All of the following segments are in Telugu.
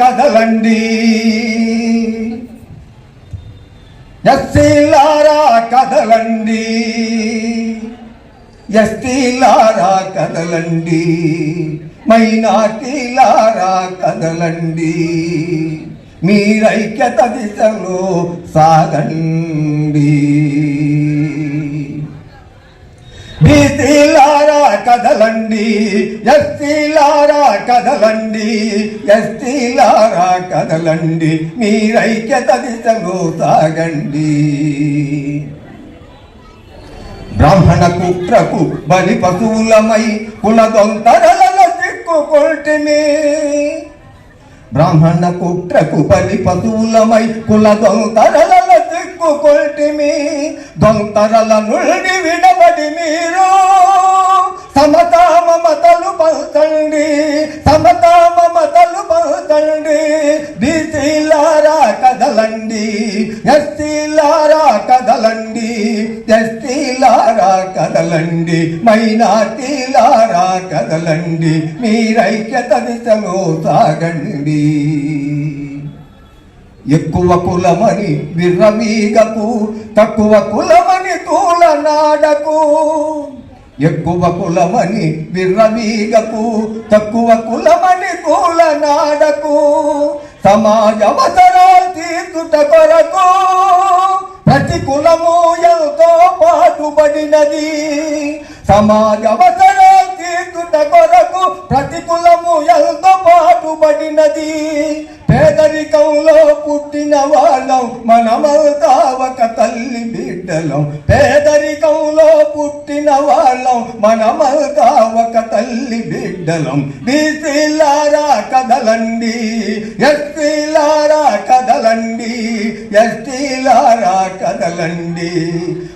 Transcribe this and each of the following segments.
కదలండి, ఎస్సీలారా కదలండి, ఎస్టీలారా కదలండి, మైనార్టీలారా కదలండి, మీరైక్యత దిశలో సాగండి. బీసీలారా కదలండి, ఎస్సీలారా కదలండి, ఎస్టీలారా కదలండి, మీరైక్యత దిశలో సాగండి. బ్రాహ్మణ కుట్రకు బలి పశువులమై కులదొంతరల చిక్కుకొల్టిమి, బ్రాహ్మణ కుట్రకు బలి పశువులమై కులదొంతరల చిక్కుకొల్టిమి, దొంతరల నుండి విడబడి మీరు సమతా మమతలు పంచండి, సమతా మమతలు పంచండి. బీసీలారా కదలండి, ఎస్సీలారా కదలండి, ఎస్టీలారా కదలండి, మైనార్టీలారా కదలండి, మీరైక్యత దిశలో సాగండి. ఎక్కువ కులమని విర్రవీగకు, తక్కువ కులమని తూలనాడకు, ఎక్కువ కులమని విర్రవీగకు, తక్కువ కులమని తూలనాడకు. సమాజ అవసరాలు తీర్చుట కొరకు ప్రతి కులము ఎంతో పాటుపడినది, సమాజ అవసరాలు తీర్చుట కొరకు ప్రతి కులము ఎంతో పాటుపడినది. పేదరికంలో పుట్టిన వాళ్ళం మనమంతా ఒక తల్లి బిడ్డలం, పేదరికంలో పుట్టిన వాళ్ళం మనమంతా ఒక తల్లి బిడ్డలం. బీసీలారా కదలండి, ఎస్సీలారా కదలండి, ఎస్టీలారా కదలండి,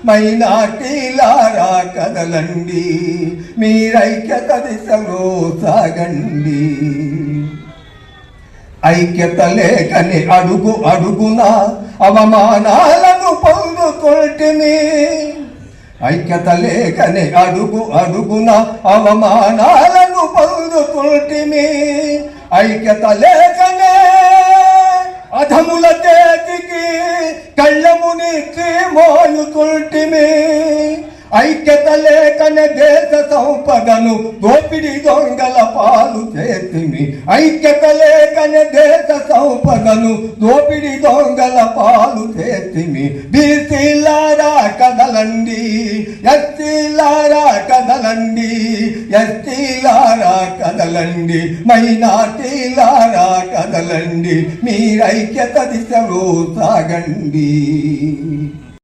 మైనార్టీలారా కదలండి, మీరైక్యత దిశలో సాగండి. ఐక్యత లేకని అడుగు అడుగున అవమానాలను పొందుకొల్టిమి, ఐక్యత లేకని అడుగు అడుగున అవమానాలను పొందుకొల్టిమి, ఐక్యత లేకనే అధముల చేతికి కళ్ళమునిచ్చి మోయుకొల్టిమి, ఐక్యత లేకనే దేశ సంపదను దోపిడి దొంగల పాలు చేతిమి, ఐక్యత లేకనే దేశ సంపదను దోపిడి దొంగల పాలు చేతిమి. బీసీలారా కదలండి, ఎస్సీలారా కదలండి, ఎస్టీలారా కదలండి, మైనార్టీలారా కదలండి, మీరైక్యత దిశలో సాగండి.